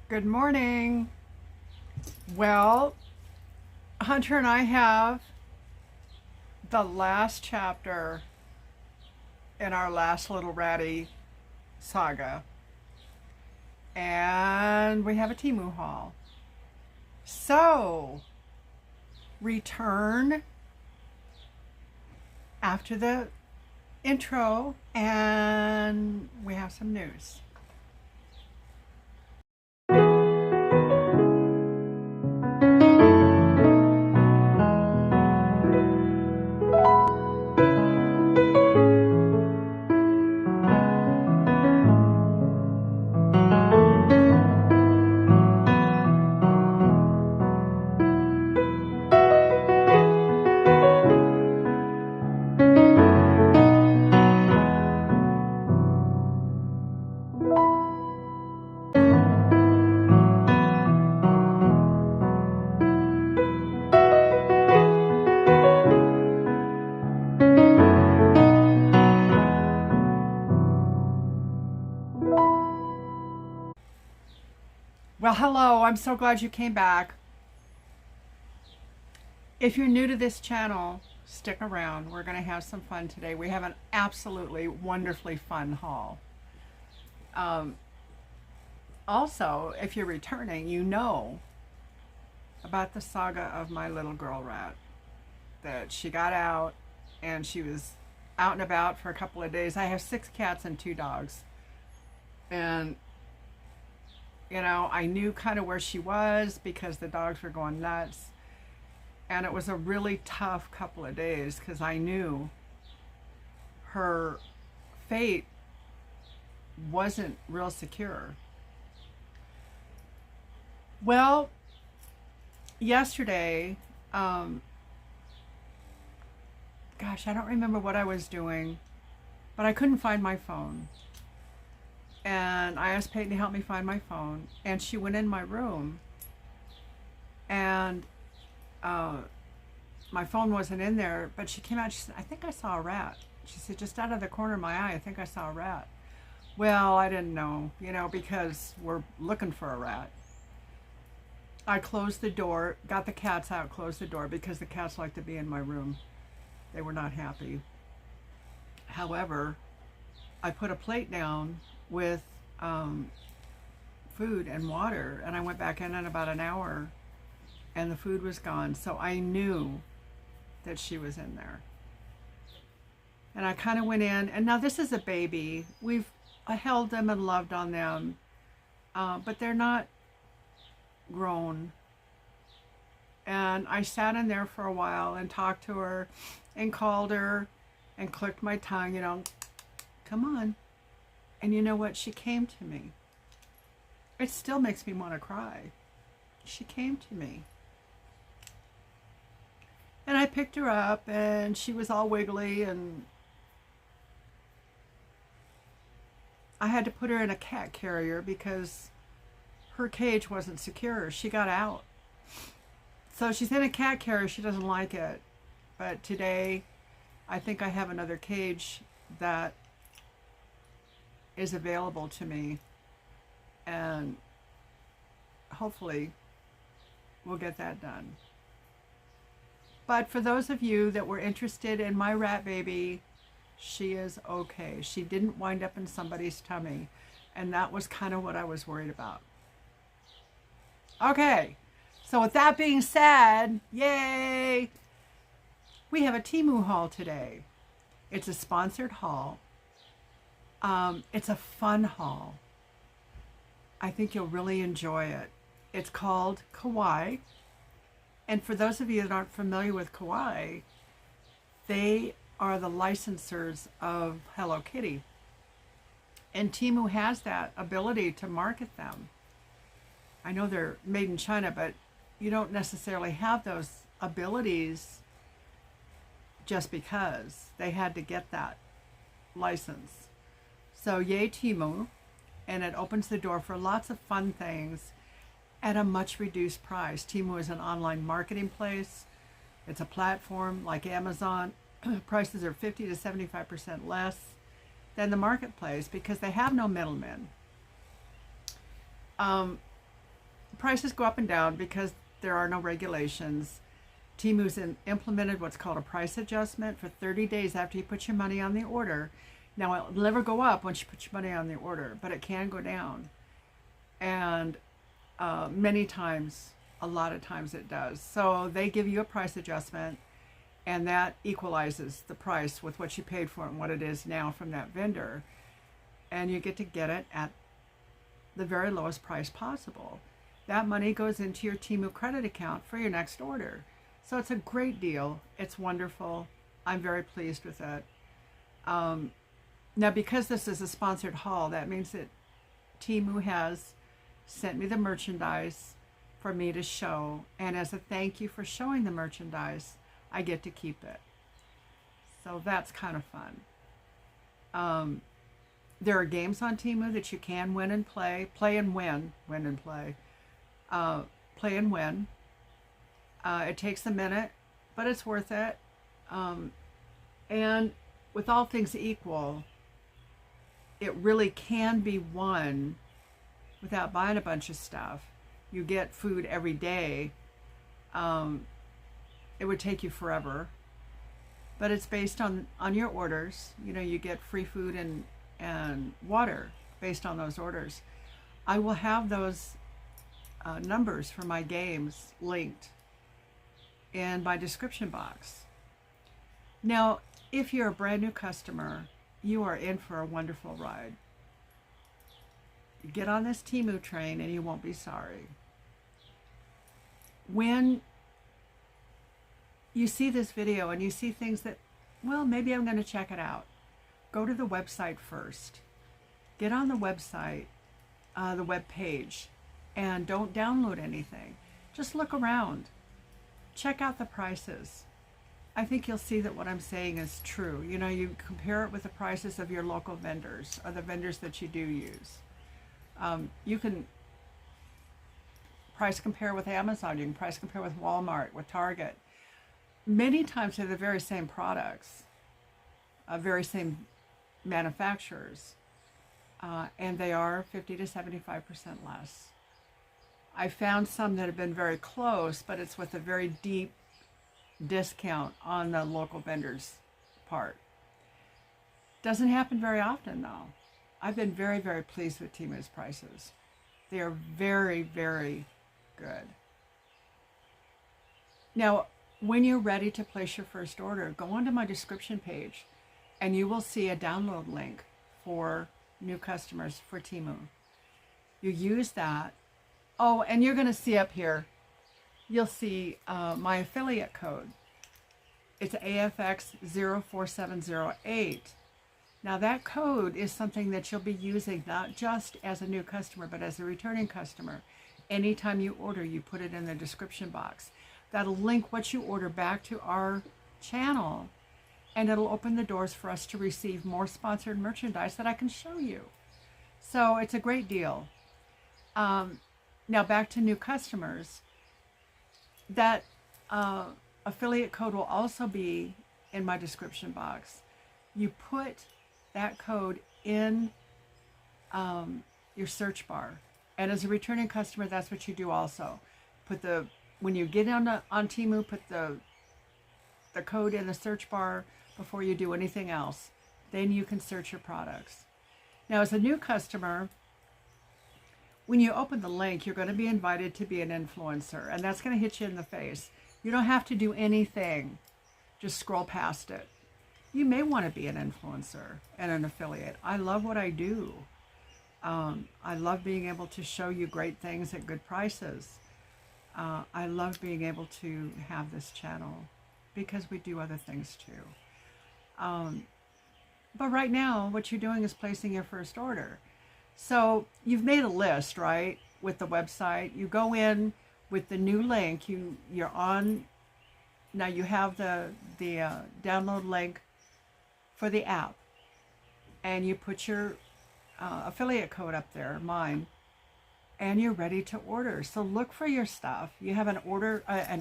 Good morning. Well, Hunter and I have the last chapter in our last little ratty saga, and we have a Temu haul. So, return after the intro, and we have some news. Well, hello. I'm so glad you came back. If you're new to this channel, stick around. We're going to have some fun today. We have an absolutely wonderfully fun haul. Also, if you're returning, you know about the saga of my little girl rat. That she got out and she was out and about for a couple of days. I have 6 cats and 2 dogs. And I knew kind of where she was because the dogs were going nuts. And it was a really tough couple of days because I knew her fate wasn't real secure. Well, yesterday, gosh, I don't remember what I was doing, but I couldn't find my phone. And I asked Peyton to help me find my phone, and she went in my room, and my phone wasn't in there, but she came out. She said, "I think I saw a rat." She said, "Just out of the corner of my eye, I think I saw a rat." Well, I didn't know, because we're looking for a rat. I closed the door, got the cats out, closed the door because the cats like to be in my room. They were not happy. However, I put a plate down with food and water, and I went back in about an hour and the food was gone. So I knew that she was in there. And I kind of went in, and now this is a baby. I held them and loved on them, but they're not grown. And I sat in there for a while and talked to her and called her and clicked my tongue, come on. And you know what? She came to me. It still makes me want to cry. She came to me. And I picked her up, and she was all wiggly, and I had to put her in a cat carrier because her cage wasn't secure. She got out. So she's in a cat carrier. She doesn't like it. But today, I think I have another cage that is available to me, and hopefully we'll get that done. But for those of you that were interested in my rat baby, she is okay. She didn't wind up in somebody's tummy, and that was kind of what I was worried about. Okay, so with that being said, yay, we have a Temu haul today. It's a sponsored haul. It's a fun haul. I think you'll really enjoy it. It's called Kawaii. And for those of you that aren't familiar with Kawaii, they are the licensors of HelloKittty. And Temu has that ability to market them. I know they're made in China, but you don't necessarily have those abilities just because. They had to get that license. So yay Teemu, and it opens the door for lots of fun things at a much reduced price. Teemu is an online marketing place. It's a platform like Amazon. Prices are 50 to 75% less than the marketplace because they have no middlemen. prices go up and down because there are no regulations. Temu's implemented what's called a price adjustment for 30 days after you put your money on the order. Now, it'll never go up once you put your money on the order, but it can go down. And many times, a lot of times it does. So they give you a price adjustment, and that equalizes the price with what you paid for it and what it is now from that vendor. And you get to get it at the very lowest price possible. That money goes into your Temu credit account for your next order. So it's a great deal. It's wonderful. I'm very pleased with it. Now, because this is a sponsored haul, that means that Temu has sent me the merchandise for me to show. And as a thank you for showing the merchandise, I get to keep it. So that's kind of fun. There are games on Temu that you can win and play. Play and win. Win and play. Play and win. It takes a minute, but it's worth it. And with all things equal, it really can be won without buying a bunch of stuff. You get food every day. It would take you forever, but it's based on your orders. You know, you get free food and water based on those orders. I will have those numbers for my games linked in my description box. Now, if you're a brand new customer, you are in for a wonderful ride. Get on this Temu train and you won't be sorry. When you see this video and you see things that, well, maybe I'm going to check it out, go to the website first. Get on the website, the web page, and don't download anything. Just look around. Check out the prices. I think you'll see that what I'm saying is true. You know, you compare it with the prices of your local vendors or the vendors that you do use. You can price compare with Amazon. You can price compare with Walmart, with Target. Many times they're the very same products, very same manufacturers, and they are 50 to 75% less. I found some that have been very close, but it's with a very deep discount on the local vendor's part. Doesn't happen very often though. I've been very, very pleased with Temu's prices. They are very, very good. Now, when you're ready to place your first order, go onto my description page and you will see a download link for new customers for Temu. You use that. Oh, and you're going to see up here, you'll see my affiliate code. It's AFX04708. Now that code is something that you'll be using not just as a new customer, but as a returning customer. Anytime you order, you put it in the description box. That'll link what you order back to our channel, and it'll open the doors for us to receive more sponsored merchandise that I can show you. So it's a great deal. Now back to new customers. That affiliate code will also be in my description box. You put that code in your search bar, and as a returning customer, that's what you do also. When you get on Temu, put the code in the search bar before you do anything else. Then you can search your products. Now, as a new customer, when you open the link, you're going to be invited to be an influencer, and that's going to hit you in the face. You don't have to do anything. Just scroll past it. You may want to be an influencer and an affiliate. I love what I do. I love being able to show you great things at good prices. I love being able to have this channel because we do other things too. But right now, what you're doing is placing your first order. So you've made a list, right, with the website. You go in with the new link. You're on. Now you have the download link for the app, and you put your affiliate code up there, mine, and you're ready to order. So look for your stuff. You have an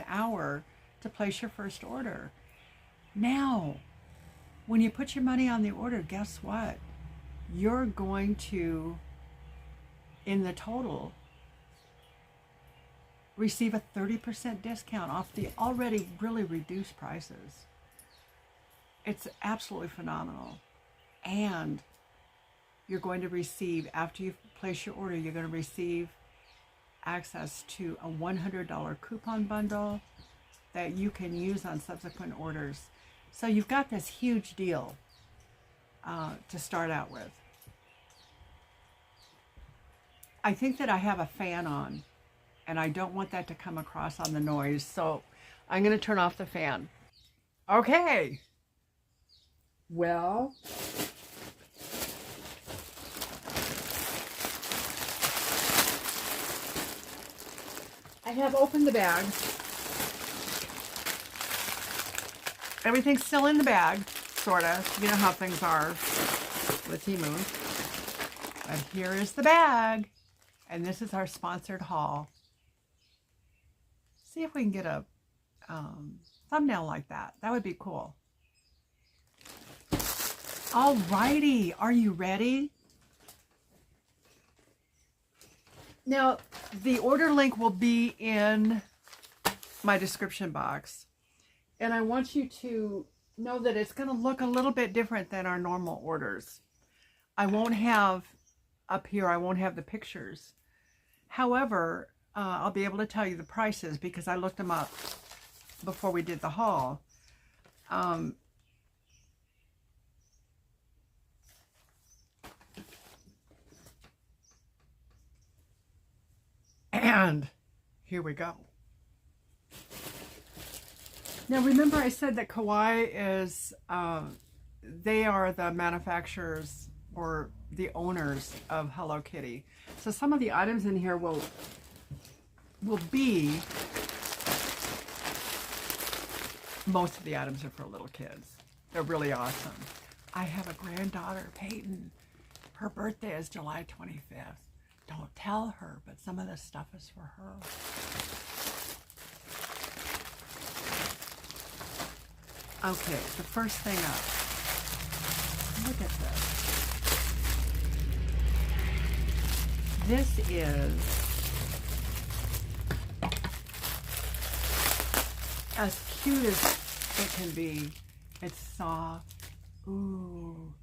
hour to place your first order. Now, when you put your money on the order, guess what? You're going to, in the total, receive a 30% discount off the already really reduced prices. It's absolutely phenomenal. And you're going to receive, after you place your order, you're going to receive access to a $100 coupon bundle that you can use on subsequent orders. So you've got this huge deal to start out with. I think that I have a fan on, and I don't want that to come across on the noise, so I'm going to turn off the fan. Okay. Well, I have opened the bag. Everything's still in the bag, sort of. You know how things are with Temu. But here is the bag. And this is our sponsored haul. See if we can get a thumbnail like that. That would be cool. Alrighty, are you ready? Now, the order link will be in my description box. And I want you to know that it's going to look a little bit different than our normal orders. I won't have, up here, I won't have the pictures. However, I'll be able to tell you the prices because I looked them up before we did the haul. And here we go. Now remember I said that Kawaii is, they are the manufacturers or the owners of HelloKittty. So some of the items in here will be, most of the items are for little kids. They're really awesome. I have a granddaughter, Peyton. Her birthday is July 25th. Don't tell her, but some of this stuff is for her. Okay, the first thing up. Look at this. This is as cute as it can be. It's soft. Ooh.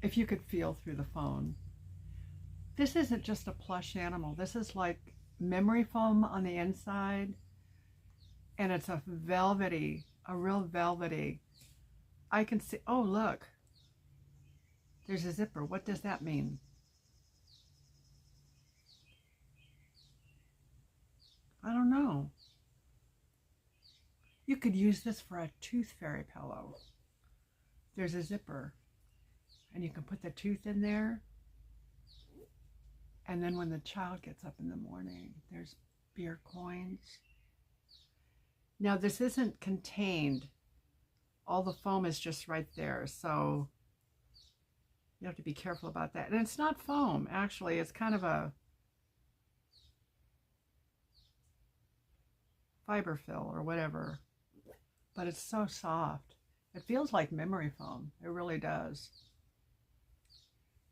If you could feel through the phone. This isn't just a plush animal. This is like memory foam on the inside. And it's a velvety, a real velvety. I can see, oh look. There's a zipper. What does that mean? I don't know. You could use this for a tooth fairy pillow. There's a zipper. And you can put the tooth in there. And then when the child gets up in the morning, there's beer coins. Now this isn't contained. All the foam is just right there. So you have to be careful about that. And it's not foam, actually. It's kind of a fiber fill or whatever. But it's so soft. It feels like memory foam. It really does.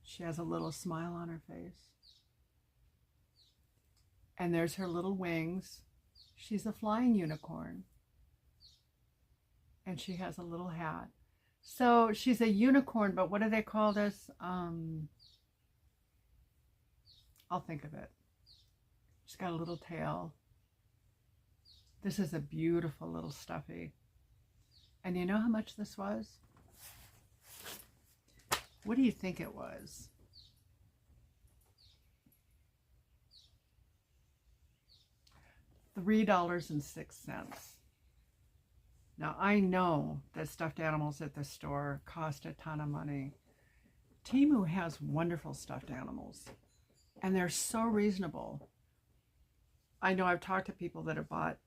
She has a little smile on her face. And there's her little wings. She's a flying unicorn. And she has a little hat. So she's a unicorn, but what do they call this? I'll think of it. She's got a little tail. This is a beautiful little stuffy. And you know how much this was? What do you think it was? $3.06. Now I know that stuffed animals at the store cost a ton of money. Teemu has wonderful stuffed animals and they're so reasonable. I know I've talked to people that have bought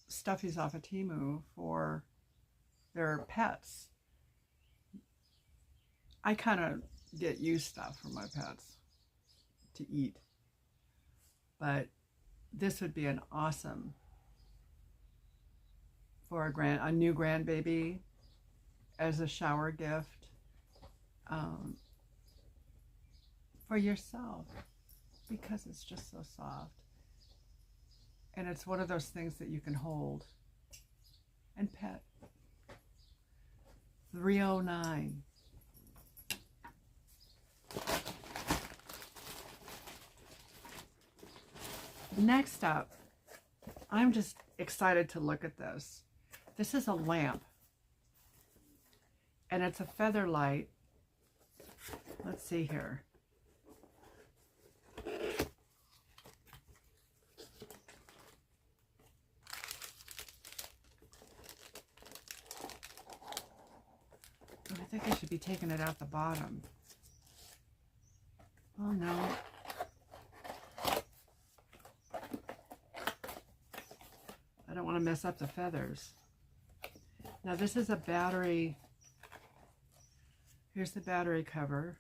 stuffies off of Teemu for their pets. I kind of get used stuff for my pets to eat, but this would be an awesome for a new grandbaby as a shower gift for yourself because it's just so soft. And it's one of those things that you can hold and pet. 309. Next up, I'm just excited to look at this. This is a lamp. And it's a feather light. Let's see here. I think I should be taking it out the bottom. Oh no. I don't want to mess up the feathers. Now this is a battery. Here's the battery cover.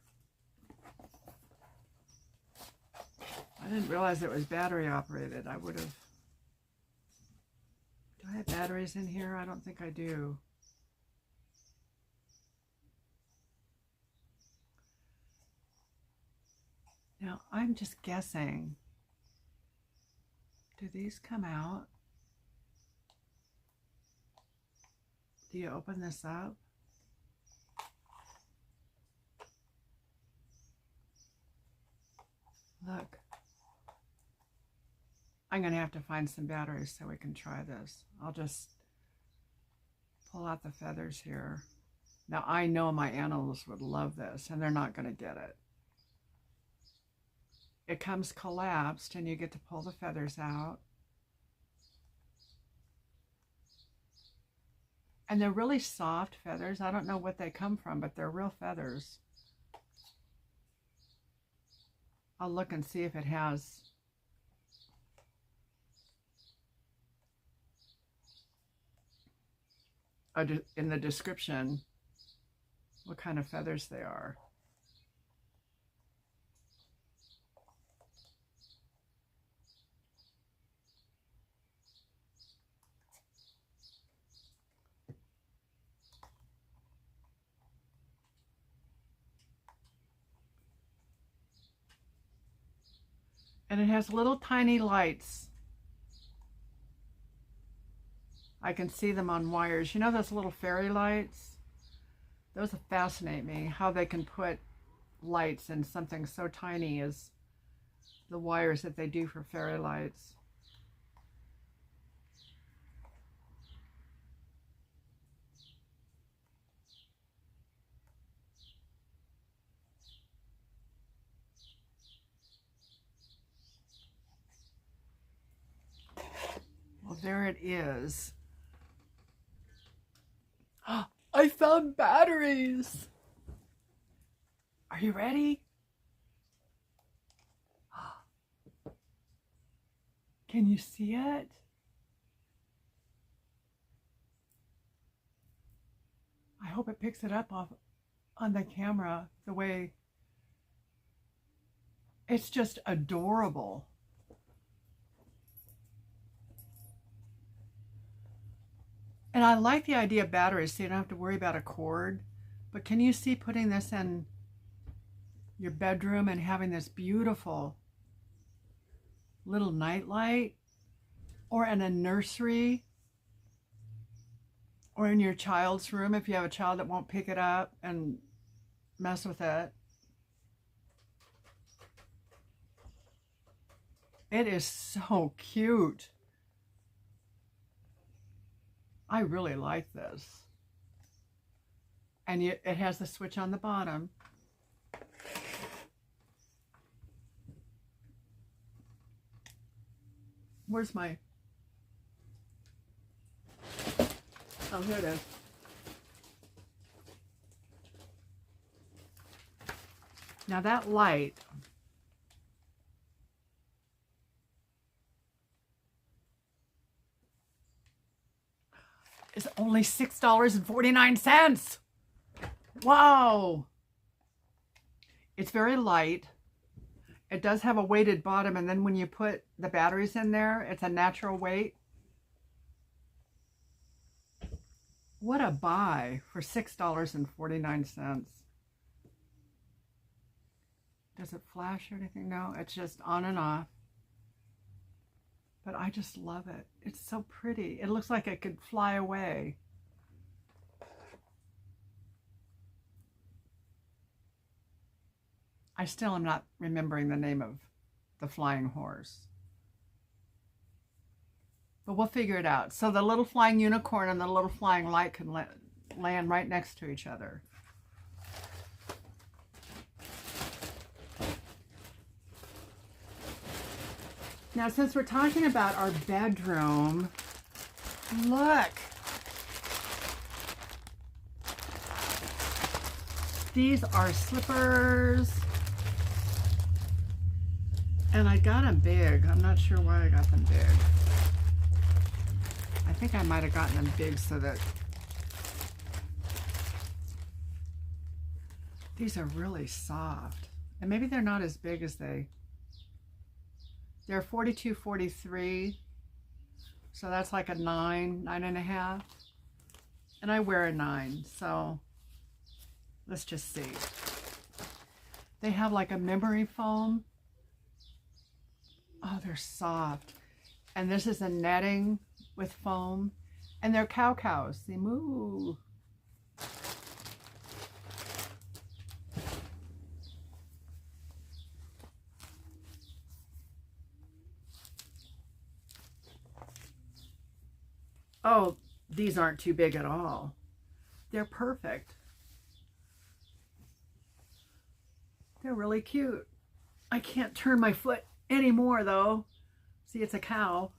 I didn't realize it was battery operated. I would have. Do I have batteries in here? I don't think I do. Now I'm just guessing. Do these come out? Do you open this up? Look. I'm going to have to find some batteries so we can try this. I'll just pull out the feathers here. Now I know my animals would love this and they're not going to get it. It comes collapsed and you get to pull the feathers out. And they're really soft feathers. I don't know what they come from, but they're real feathers. I'll look and see if it has in the description what kind of feathers they are. And it has little tiny lights. I can see them on wires. You know those little fairy lights? Those fascinate me, how they can put lights in something so tiny as the wires that they do for fairy lights. Well, there it is. I found batteries. Are you ready? Can you see it? I hope it picks it up on the camera the way it's just adorable. And I like the idea of batteries so you don't have to worry about a cord. But can you see putting this in your bedroom and having this beautiful little nightlight, or in a nursery, or in your child's room if you have a child that won't pick it up and mess with it. It is so cute. I really like this. And it has the switch on the bottom. Where's my... Oh, here it is. Now that light is only $6.49. Wow. It's very light. It does have a weighted bottom, and then when you put the batteries in there, it's a natural weight. What a buy for $6.49. Does it flash or anything? No, it's just on and off. but I just love it. It's so pretty. It looks like it could fly away. I still am not remembering the name of the flying horse. But we'll figure it out. So the little flying unicorn and the little flying light can land right next to each other. Now, since we're talking about our bedroom, look. These are slippers. And I got them big. I'm not sure why I got them big. I think I might have gotten them big so that these are really soft. And maybe they're not as big as they're 42, 43. So that's like a 9, 9.5. And I wear a 9. So let's just see. They have like a memory foam. Oh, they're soft. And this is a netting with foam. And they're cows. They moo. Oh, these aren't too big at all. They're perfect. They're really cute. I can't turn my foot anymore though. See, it's a cow.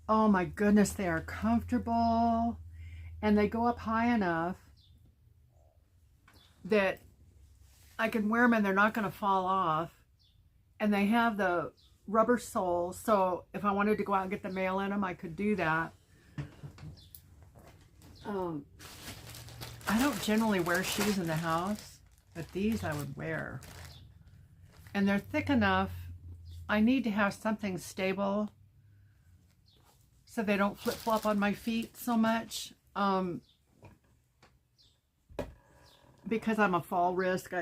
Oh my goodness, they are comfortable. And they go up high enough that I can wear them and they're not going to fall off. And they have the rubber soles, so if I wanted to go out and get the mail in them, I could do that. I don't generally wear shoes in the house, but these I would wear. And they're thick enough. I need to have something stable so they don't flip-flop on my feet so much. Because I'm a fall risk,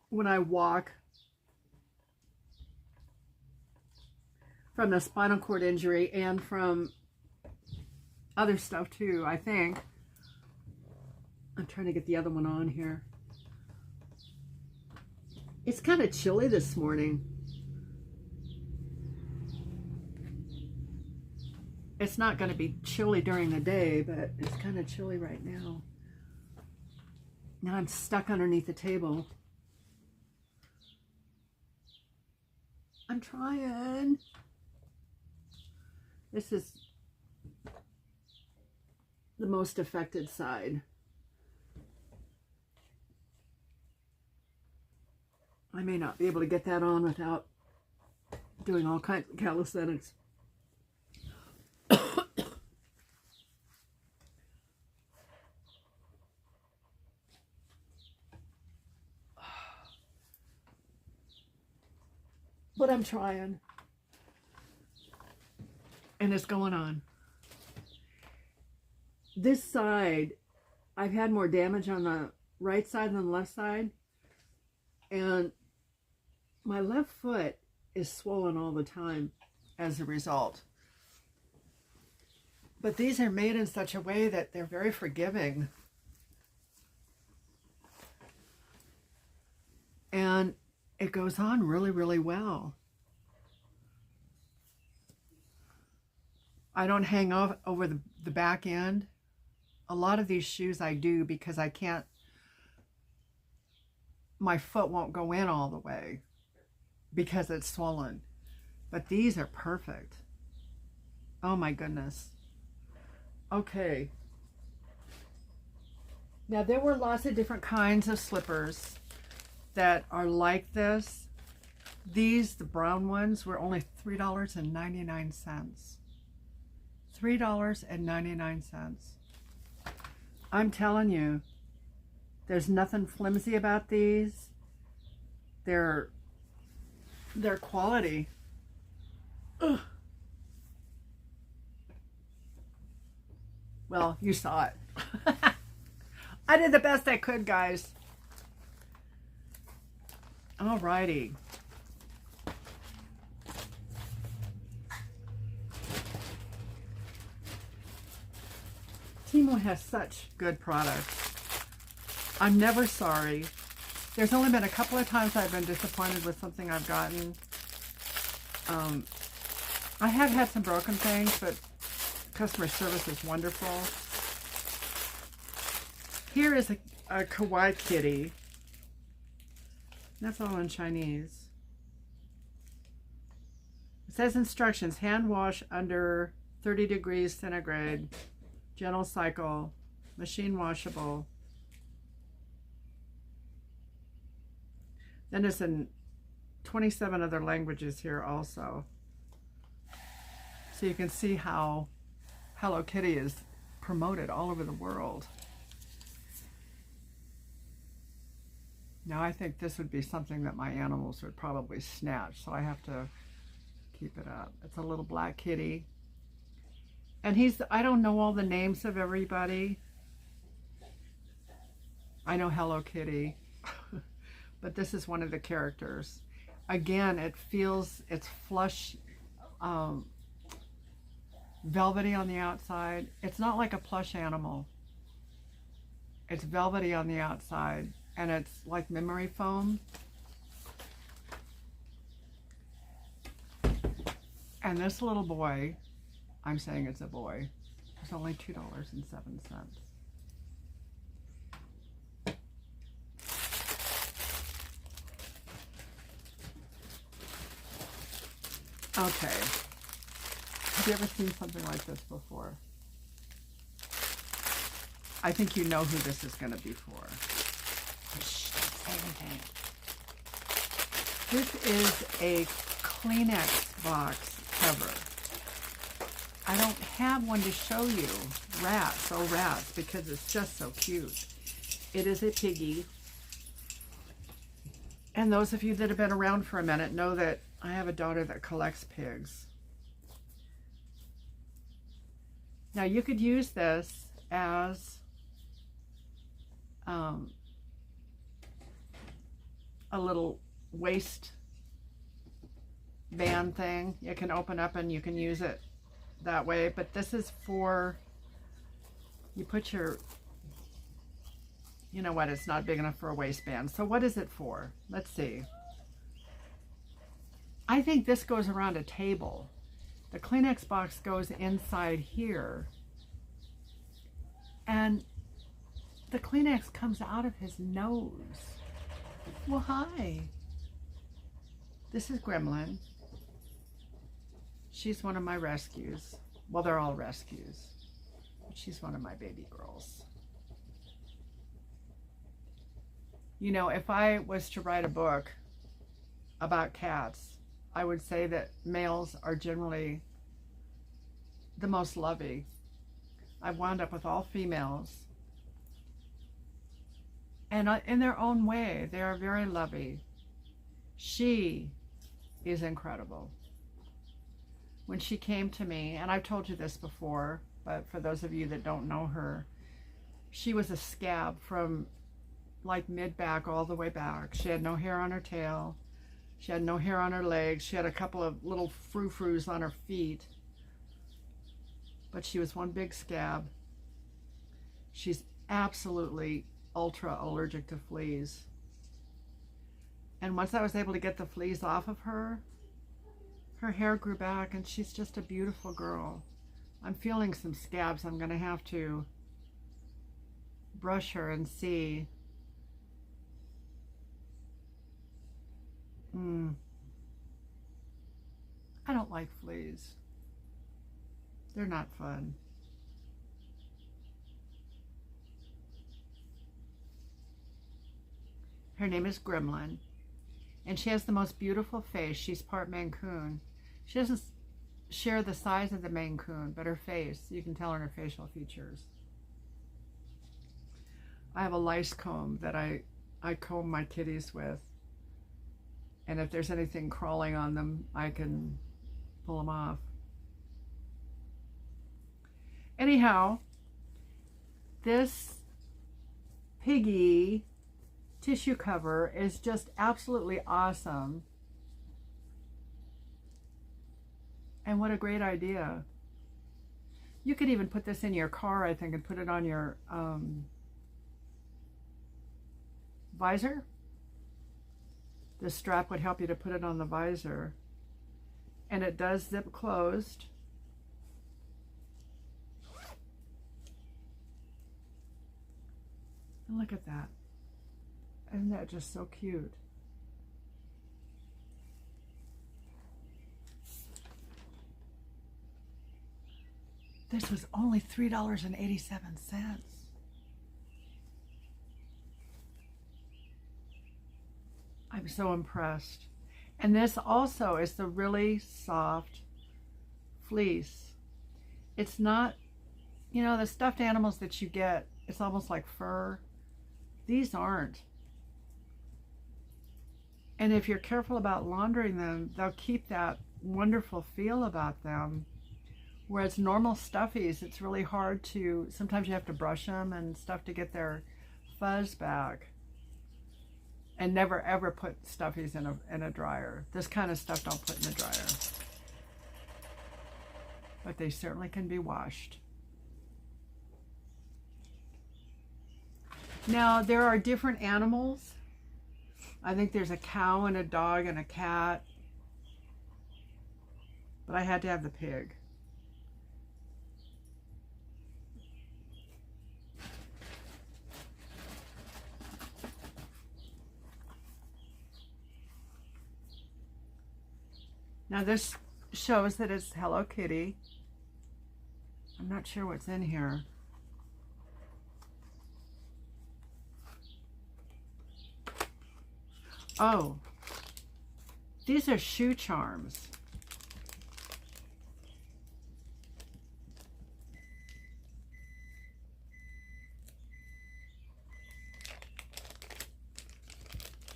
when I walk, from the spinal cord injury and from other stuff too, I think. I'm trying to get the other one on here. It's kind of chilly this morning. It's not going to be chilly during the day, but it's kind of chilly right now. Now I'm stuck underneath the table. I'm trying. This is the most affected side. I may not be able to get that on without doing all kinds of calisthenics. But I'm trying. And it's going on. This side, I've had more damage on the right side than the left side. And my left foot is swollen all the time as a result. But these are made in such a way that they're very forgiving. And it goes on really, really well. I don't hang off over the back end. A lot of these shoes I do because I can't, my foot won't go in all the way because it's swollen. But these are perfect. Oh my goodness. Okay. Now there were lots of different kinds of slippers that are like this. These, the brown ones, were only $3.99. $3.99. I'm telling you, there's nothing flimsy about these. They're quality. Ugh. Well, you saw it. I did the best I could, guys. Alrighty. Teemu has such good products. I'm never sorry. There's only been a couple of times I've been disappointed with something I've gotten. I have had some broken things, but customer service is wonderful. Here is a Kawaii kitty. That's all in Chinese. It says instructions: hand wash under 30 degrees centigrade, gentle cycle, machine washable. Then there's in 27 other languages here also. So you can see how HelloKittty is promoted all over the world. Now I think this would be something that my animals would probably snatch, so I have to keep it up. It's a little black kitty. And I don't know all the names of everybody. I know HelloKittty, but this is one of the characters. Again, it's flush, velvety on the outside. It's not like a plush animal. It's velvety on the outside, and it's like memory foam. And this little boy, I'm saying it's a boy, it's only $2.07. Okay. Have you ever seen something like this before? I think you know who this is going to be for. Shh, don't say anything. This is a Kleenex box cover. I don't have one to show you. Rats, because it's just so cute. It is a piggy. And those of you that have been around for a minute know that I have a daughter that collects pigs. Now you could use this as a little waist band thing. You can open up and you can use it that way, but this is for, you put your, you know what, it's not big enough for a waistband. So what is it for? Let's see. I think this goes around a table. The Kleenex box goes inside here, and the Kleenex comes out of his nose. Well, hi. This is Gremlin. She's one of my rescues. Well, they're all rescues, but she's one of my baby girls. You know, if I was to write a book about cats, I would say that males are generally the most lovey. I've wound up with all females. And in their own way, they are very lovey. She is incredible. When she came to me, and I've told you this before, but for those of you that don't know her, she was a scab from like mid-back all the way back. She had no hair on her tail. She had no hair on her legs. She had a couple of little frou-frous on her feet. But she was one big scab. She's absolutely ultra allergic to fleas. And once I was able to get the fleas off of her, her hair grew back and she's just a beautiful girl. I'm feeling some scabs. I'm going to have to brush her and see. I don't like fleas. They're not fun. Her name is Gremlin, and she has the most beautiful face. She's part Maine Coon. She doesn't share the size of the Maine Coon, but her face, you can tell in her facial features. I have a lice comb that I comb my kitties with. And if there's anything crawling on them, I can pull them off. Anyhow, this piggy tissue cover is just absolutely awesome. And what a great idea. You could even put this in your car, I think, and put it on your visor. This strap would help you to put it on the visor. And it does zip closed. And look at that. Isn't that just so cute? This was only $3.87. I'm so impressed. And this also is the really soft fleece. It's not, you know, the stuffed animals that you get, it's almost like fur. These aren't. And if you're careful about laundering them, they'll keep that wonderful feel about them. Whereas normal stuffies, it's really hard to, sometimes you have to brush them and stuff to get their fuzz back. And never ever put stuffies in a dryer. This kind of stuff don't put in the dryer. But they certainly can be washed. Now there are different animals. I think there's a cow and a dog and a cat. But I had to have the pig. Now this shows that it's Hello Kitty. I'm not sure what's in here. Oh, these are shoe charms.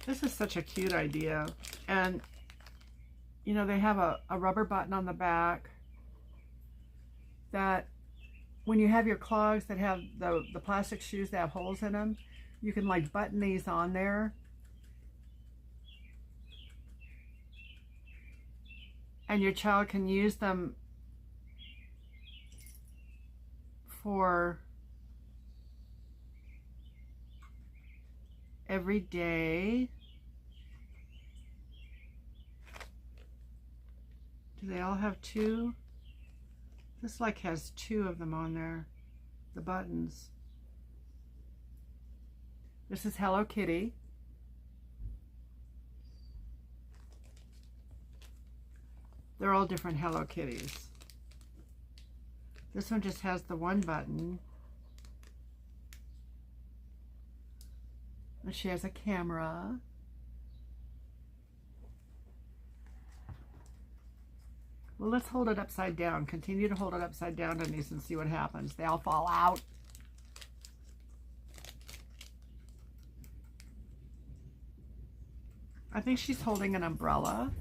This is such a cute idea. And you know, they have a rubber button on the back that when you have your clogs that have the plastic shoes that have holes in them, you can like button these on there. And your child can use them for every day. Do they all have two? This like has two of them on there, the buttons. This is Hello Kitty. They're all different Hello Kitties. This one just has the one button. And she has a camera. Well, let's hold it upside down. Continue to hold it upside down, Denise, and see what happens. They all fall out. I think she's holding an umbrella.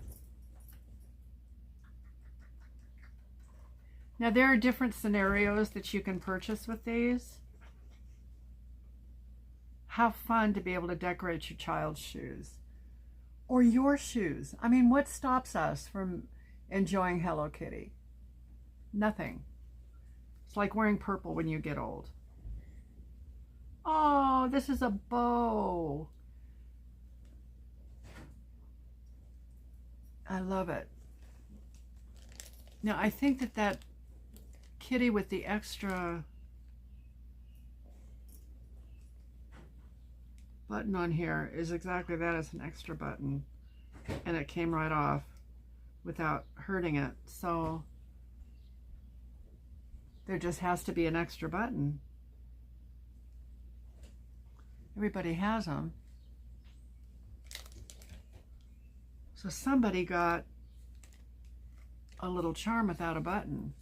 Now, there are different scenarios that you can purchase with these. How fun to be able to decorate your child's shoes. Or your shoes. I mean, what stops us from enjoying Hello Kitty? Nothing. It's like wearing purple when you get old. Oh, this is a bow. I love it. Now, I think that kitty with the extra button on here is exactly that. It's an extra button. And it came right off without hurting it. So there just has to be an extra button. Everybody has them. So somebody got a little charm without a button.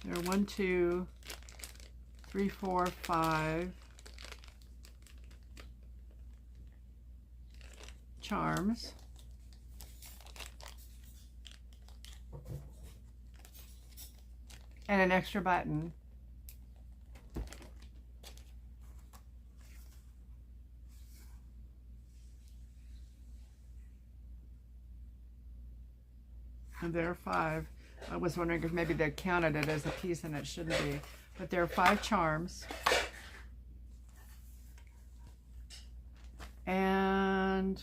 There are 1, 2, 3, 4, 5 charms. And an extra button. And there are 5. I was wondering if maybe they counted it as a piece and it shouldn't be. But there are 5 charms. And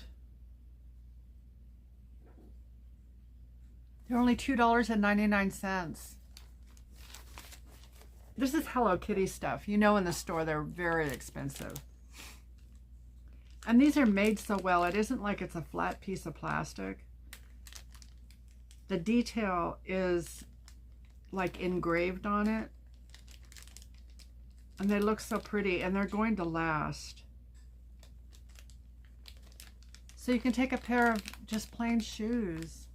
they're only $2.99. This is Hello Kitty stuff. You know, in the store they're very expensive. And these are made so well. It isn't like it's a flat piece of plastic. The detail is like engraved on it. And they look so pretty, and they're going to last. So you can take a pair of just plain shoes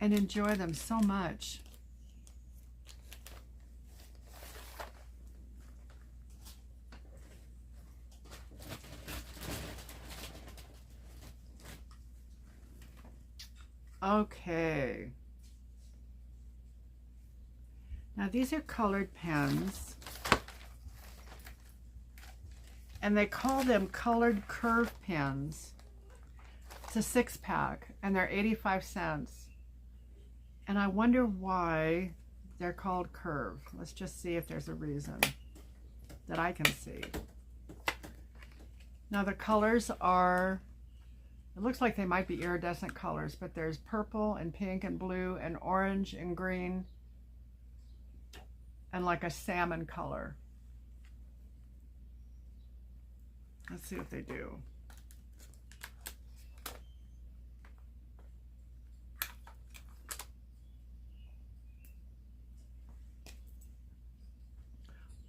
and enjoy them so much. Okay. Now these are colored pens. And they call them colored curve pens. It's a 6-pack and they're 85 cents. And I wonder why they're called curve. Let's just see if there's a reason that I can see. Now the colors are, it looks like they might be iridescent colors, but there's purple and pink and blue and orange and green and like a salmon color. Let's see what they do.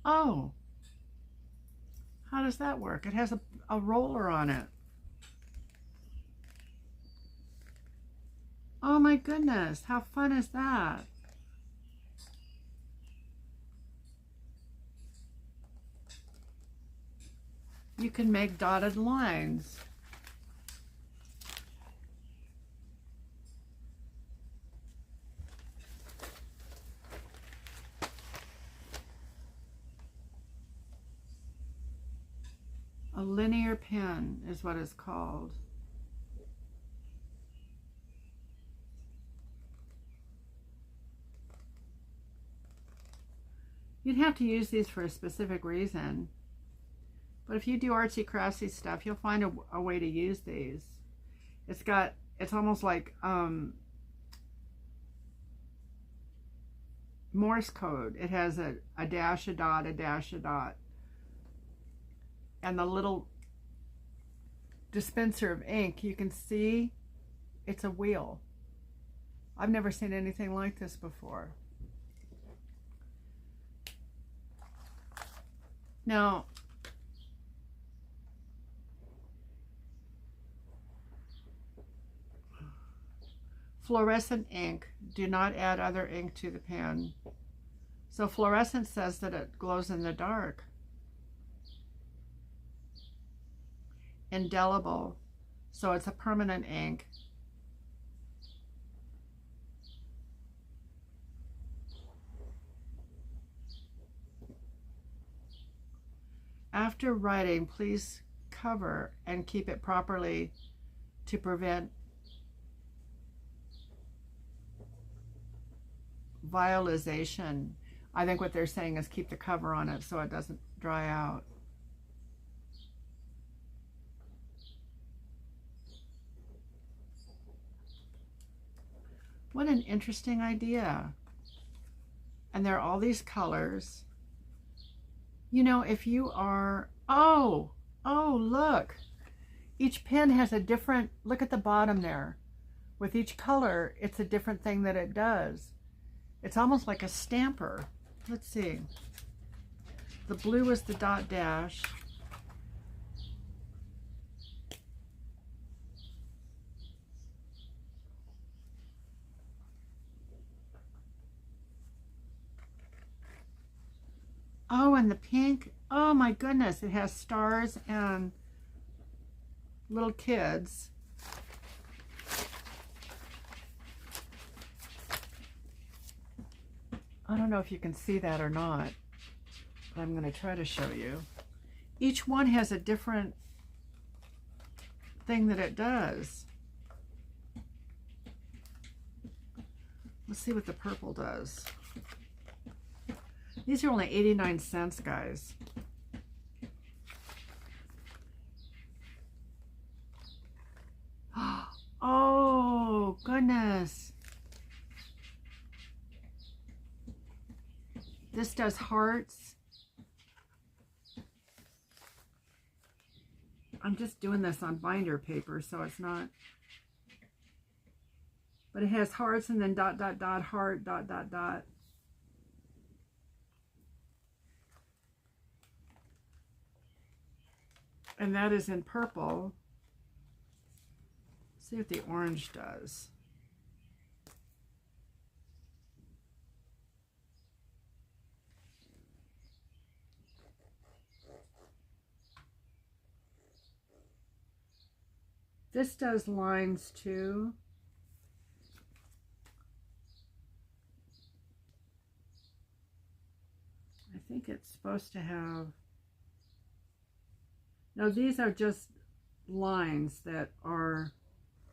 Oh, how does that work? It has a roller on it. Oh my goodness, how fun is that? You can make dotted lines. A linear pen is what it's called. You'd have to use these for a specific reason. But if you do artsy craftsy stuff, you'll find a way to use these. It's almost like Morse code. It has a dash, a dot, a dash, a dot. And the little dispenser of ink, you can see it's a wheel. I've never seen anything like this before. Now, fluorescent ink, do not add other ink to the pen. So fluorescent says that it glows in the dark. Indelible, so it's a permanent ink. After writing, please cover and keep it properly to prevent violinization. I think what they're saying is keep the cover on it so it doesn't dry out. What an interesting idea. And there are all these colors. You know, if you are, oh, look. Each pen has a different, look at the bottom there. With each color, it's a different thing that it does. It's almost like a stamper. Let's see. The blue is the dot dash. Oh, and the pink, oh my goodness, it has stars and little kids. I don't know if you can see that or not, but I'm going to try to show you. Each one has a different thing that it does. Let's see what the purple does. These are only 89 cents, guys. Oh, goodness. This does hearts. I'm just doing this on binder paper, so it's not. But it has hearts and then dot, dot, dot, heart, dot, dot, dot. And that is in purple. See what the orange does. This does lines too. I think it's supposed to have, no, these are just lines that are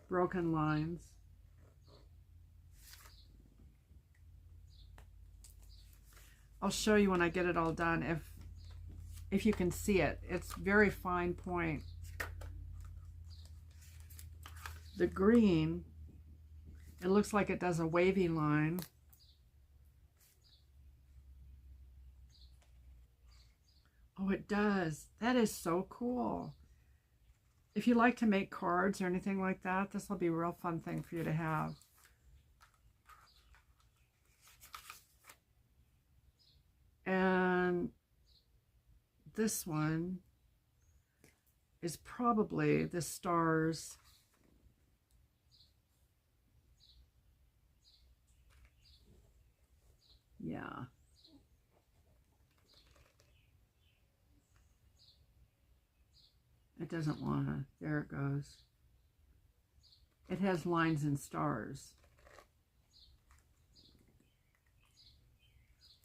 broken lines. I'll show you when I get it all done if you can see it. It's very fine point. The green, it looks like it does a wavy line. Oh, it does. That is so cool. If you like to make cards or anything like that, this will be a real fun thing for you to have. And this one is probably the stars. Yeah. It doesn't want to. There it goes. It has lines and stars.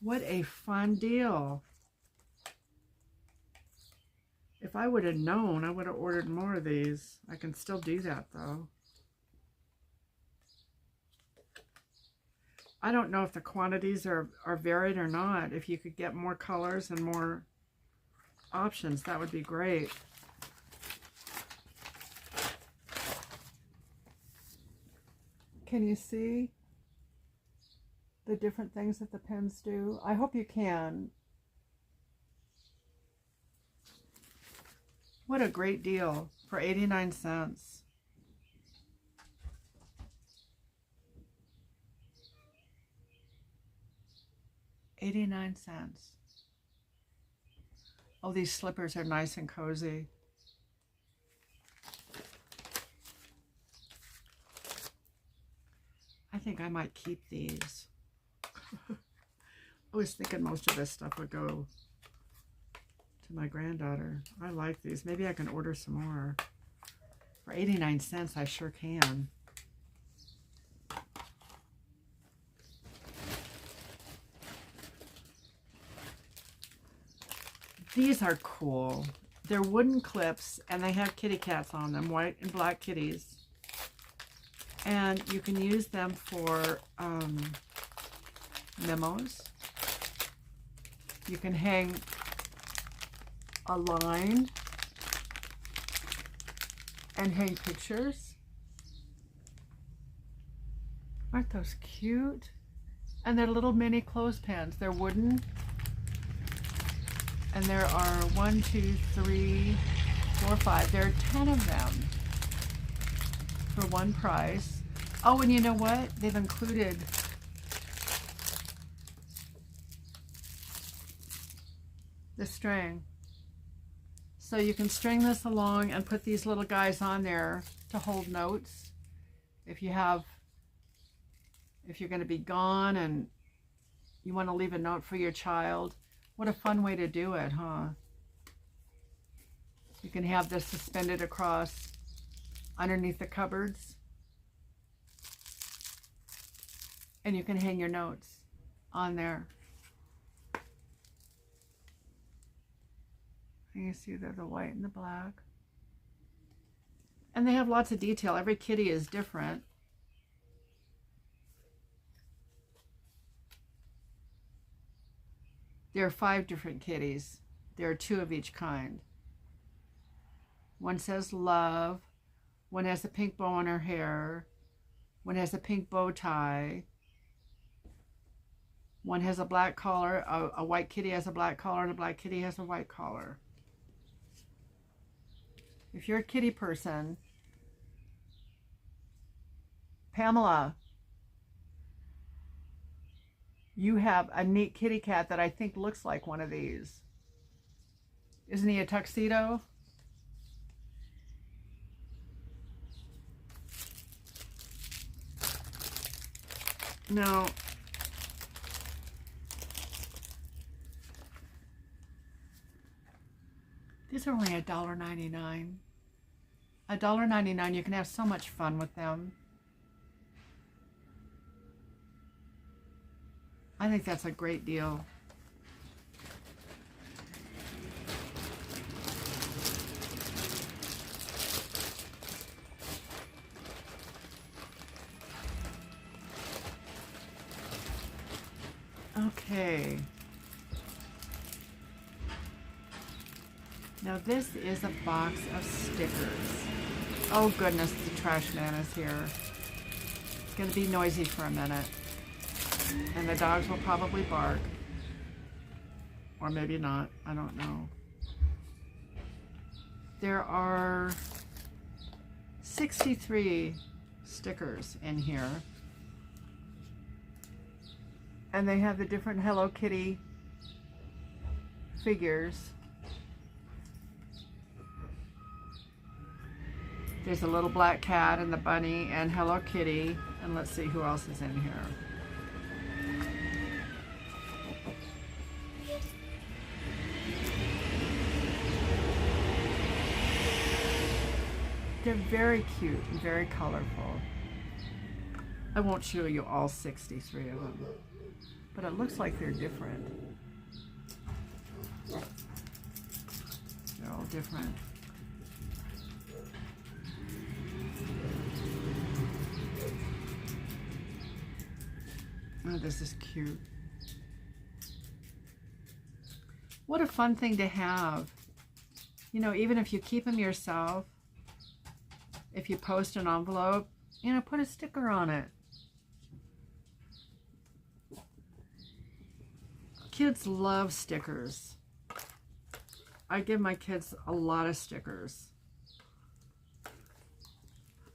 What a fun deal. If I would have known, I would have ordered more of these. I can still do that though. I don't know if the quantities are varied or not. If you could get more colors and more options, that would be great. Can you see the different things that the pens do? I hope you can. What a great deal for 89 cents. $0.89. Oh, these slippers are nice and cozy. I think I might keep these. I was thinking most of this stuff would go to my granddaughter. I like these. Maybe I can order some more. For 89 cents, I sure can. These are cool. They're wooden clips, and they have kitty cats on them, white and black kitties. And you can use them for memos. You can hang a line and hang pictures. Aren't those cute? And they're little mini clothespins. They're wooden. And there are 1, 2, 3, 4, 5. There are 10 of them for one price. Oh, and you know what? They've included the string. So you can string this along and put these little guys on there to hold notes. If you're going to be gone and you want to leave a note for your child. What a fun way to do it, huh? You can have this suspended across underneath the cupboards. And you can hang your notes on there. And you see they're the white and the black. And they have lots of detail. Every kitty is different. There are 5 different kitties. There are 2 of each kind. One says love. One has a pink bow in her hair. One has a pink bow tie. One has a black collar. A white kitty has a black collar, and a black kitty has a white collar. If you're a kitty person, Pamela, you have a neat kitty cat that I think looks like one of these. Isn't he a tuxedo? No. These are only $1.99. $1.99, you can have so much fun with them. I think that's a great deal. Okay. Now this is a box of stickers. Oh goodness, the trash man is here. It's going to be noisy for a minute. And the dogs will probably bark. Or maybe not. I don't know. There are 63 stickers in here. And they have the different Hello Kitty figures. There's a little black cat and the bunny and Hello Kitty. And let's see who else is in here. They're very cute and very colorful. I won't show you all 63 of them, but it looks like they're different. They're all different. Oh, this is cute. What a fun thing to have. You know, even if you keep them yourself, if you post an envelope, you know, put a sticker on it. Kids love stickers. I give my kids a lot of stickers.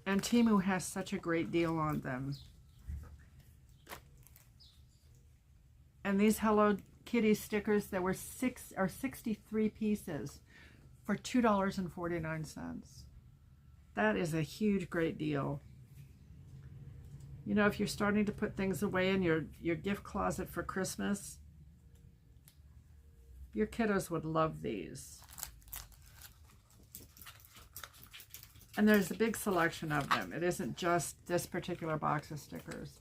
And Teemu has such a great deal on them. And these Hello Kitty stickers, there were 63 pieces for $2.49. That is a huge, great deal. You know, if you're starting to put things away in your gift closet for Christmas, your kiddos would love these. And there's a big selection of them. It isn't just this particular box of stickers.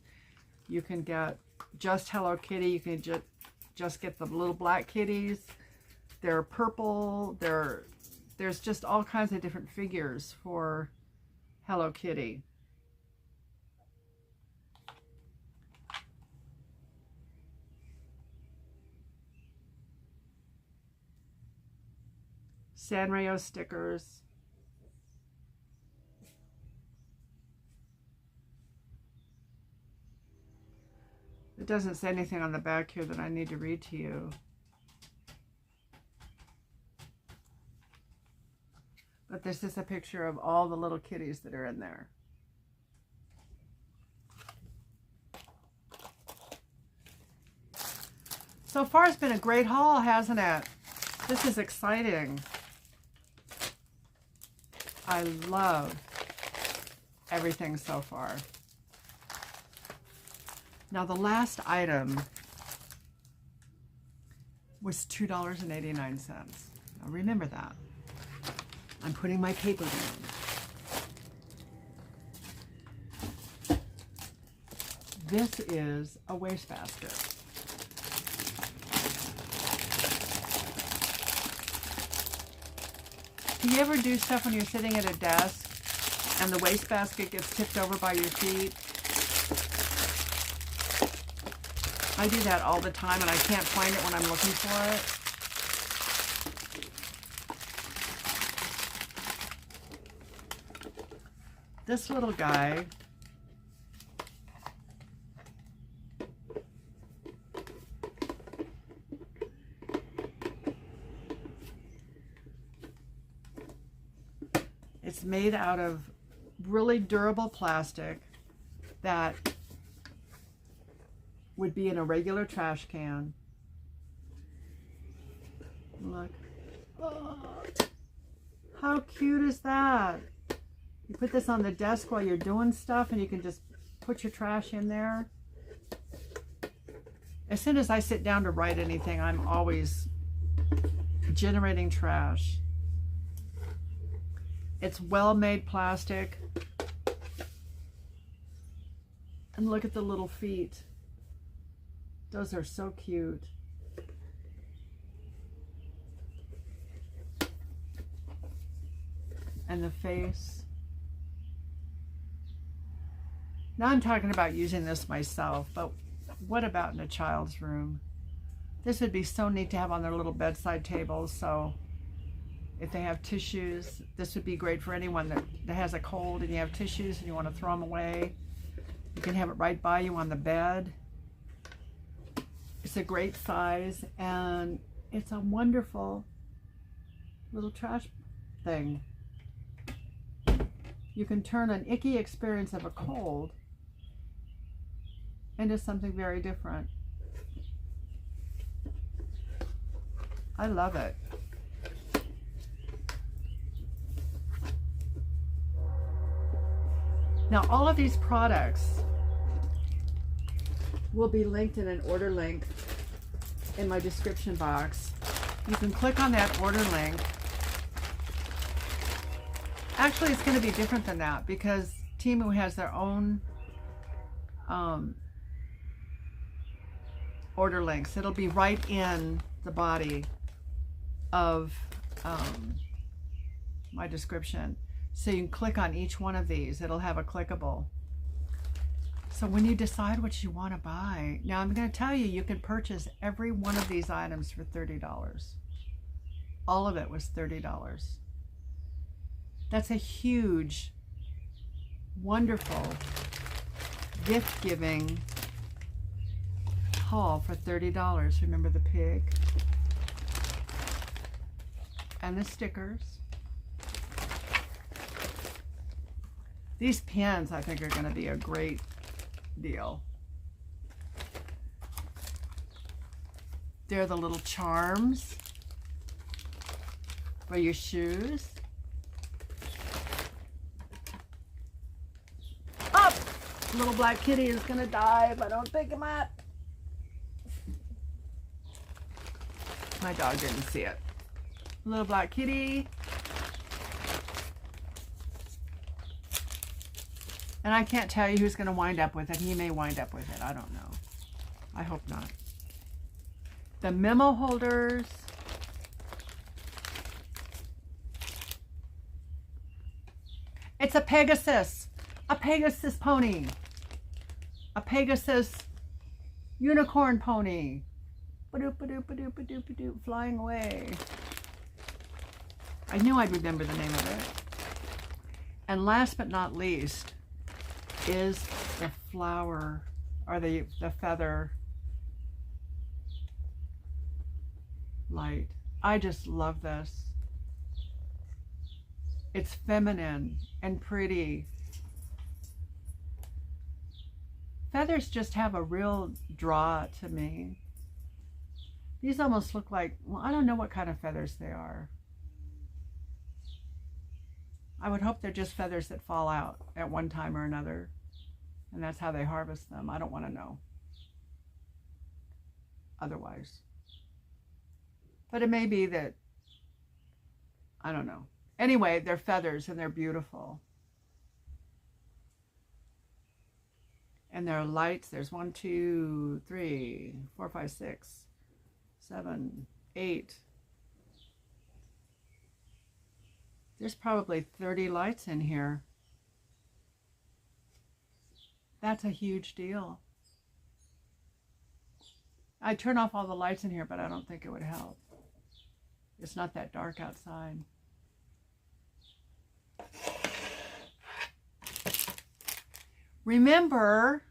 You can get just Hello Kitty. You can just get the little black kitties. They're purple. There's just all kinds of different figures for Hello Kitty. Sanrio stickers. It doesn't say anything on the back here that I need to read to you. But this is a picture of all the little kitties that are in there. So far it's been a great haul, hasn't it? This is exciting. I love everything so far. Now the last item was $2.89. Now remember that. I'm putting my paper down. This is a wastebasket. Do you ever do stuff when you're sitting at a desk and the wastebasket gets tipped over by your feet? I do that all the time and I can't find it when I'm looking for it. This little guy, it's made out of really durable plastic that would be in a regular trash can. Look. Oh, how cute is that? You put this on the desk while you're doing stuff and you can just put your trash in there. As soon as I sit down to write anything, I'm always generating trash. It's well-made plastic. And look at the little feet. Those are so cute. And the face. Now I'm talking about using this myself, but what about in a child's room? This would be so neat to have on their little bedside tables. So if they have tissues, this would be great for anyone that has a cold and you have tissues and you want to throw them away. You can have it right by you on the bed. It's a great size and it's a wonderful little trash thing. You can turn an icky experience of a cold into something very different. I love it. Now all of these products will be linked in an order link in my description box. You can click on that order link. Actually, it's going to be different than that because Temu has their own order links. It'll be right in the body of my description. So you can click on each one of these. It'll have a clickable. So when you decide what you want to buy, now I'm going to tell you, you can purchase every one of these items for $30. All of it was $30. That's a huge, wonderful, gift-giving haul for $30. Remember the pig? And the stickers. These pins, I think, are going to be a great deal. They're the little charms for your shoes. Up! Little black kitty is going to die if I don't pick him up. My dog didn't see it. Little black kitty. And I can't tell you who's going to wind up with it. He may wind up with it. I don't know. I hope not. The memo holders. It's a Pegasus. A Pegasus pony. A Pegasus unicorn pony. Ba-doop, ba-doop, ba-doop, ba-doop, ba-doop, flying away. I knew I'd remember the name of it. And last but not least is the flower, or the feather light. I just love this. It's feminine and pretty. Feathers just have a real draw to me. These almost look like, well, I don't know what kind of feathers they are. I would hope they're just feathers that fall out at one time or another. And that's how they harvest them. I don't want to know otherwise. But it may be that, I don't know. Anyway, they're feathers and they're beautiful. And there are lights. There's 1, 2, 3, 4, 5, 6, 7, 8. There's probably 30 lights in here. That's a huge deal. I'd turn off all the lights in here, but I don't think it would help. It's not that dark outside. Remember,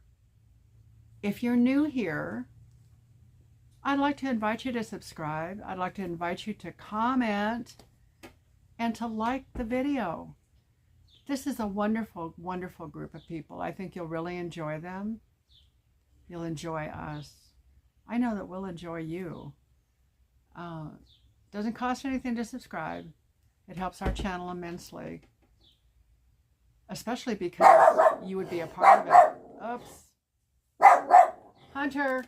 if you're new here, I'd like to invite you to subscribe. I'd like to invite you to comment and to like the video. This is a wonderful, wonderful group of people. I think you'll really enjoy them. You'll enjoy us. I know that we'll enjoy you. Doesn't cost anything to subscribe. It helps our channel immensely. Especially because you would be a part of it. Oops. Hunter,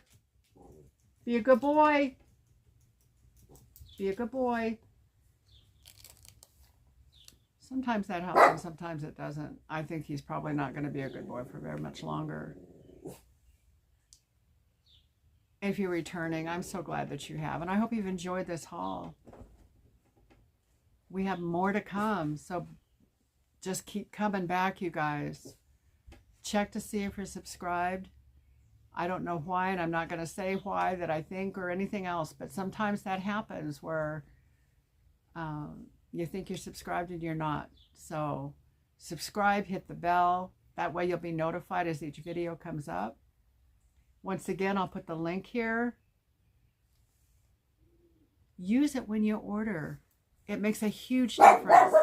be a good boy. Be a good boy. Sometimes that helps and sometimes it doesn't. I think he's probably not going to be a good boy for very much longer. If you're returning, I'm so glad that you have. And I hope you've enjoyed this haul. We have more to come. So just keep coming back, you guys. Check to see if you're subscribed. I don't know why, and I'm not going to say why that I think or anything else. But sometimes that happens where you think you're subscribed and you're not. So subscribe, hit the bell. That way you'll be notified as each video comes up. Once again, I'll put the link here. Use it when you order. It makes a huge difference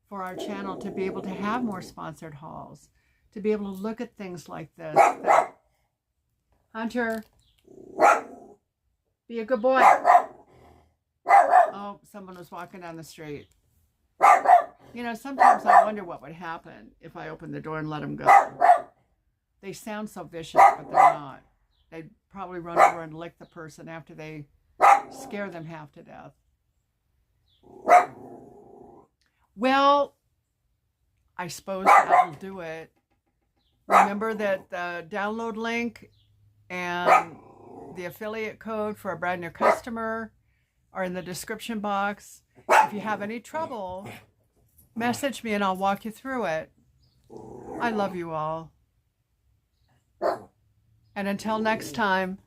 for our channel to be able to have more sponsored hauls, to be able to look at things like this. Hunter, be a good boy. Oh, someone was walking down the street. You know, sometimes I wonder what would happen if I opened the door and let them go. They sound so vicious, but they're not. They'd probably run over and lick the person after they scare them half to death. Well, I suppose that will do it. Remember that the download link and the affiliate code for a brand new customer are in the description box. If you have any trouble, message me and I'll walk you through it. I love you all. And until next time,